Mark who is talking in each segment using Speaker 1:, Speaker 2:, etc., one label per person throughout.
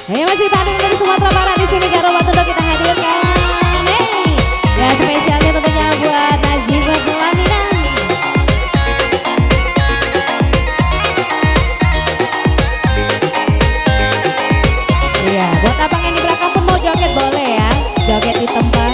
Speaker 1: Hey, masih tanding dari Sumatera Barat di sini Garo Batundo kita hadirkan. Hey, ya spesialnya tentunya buat Najibah Pelamina. Iya, buat abang yang di belakang pun mau joget boleh ya, joget di tempat.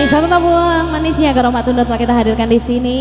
Speaker 1: Satu tabung manisnya Garo Batundo telah kita hadirkan di sini.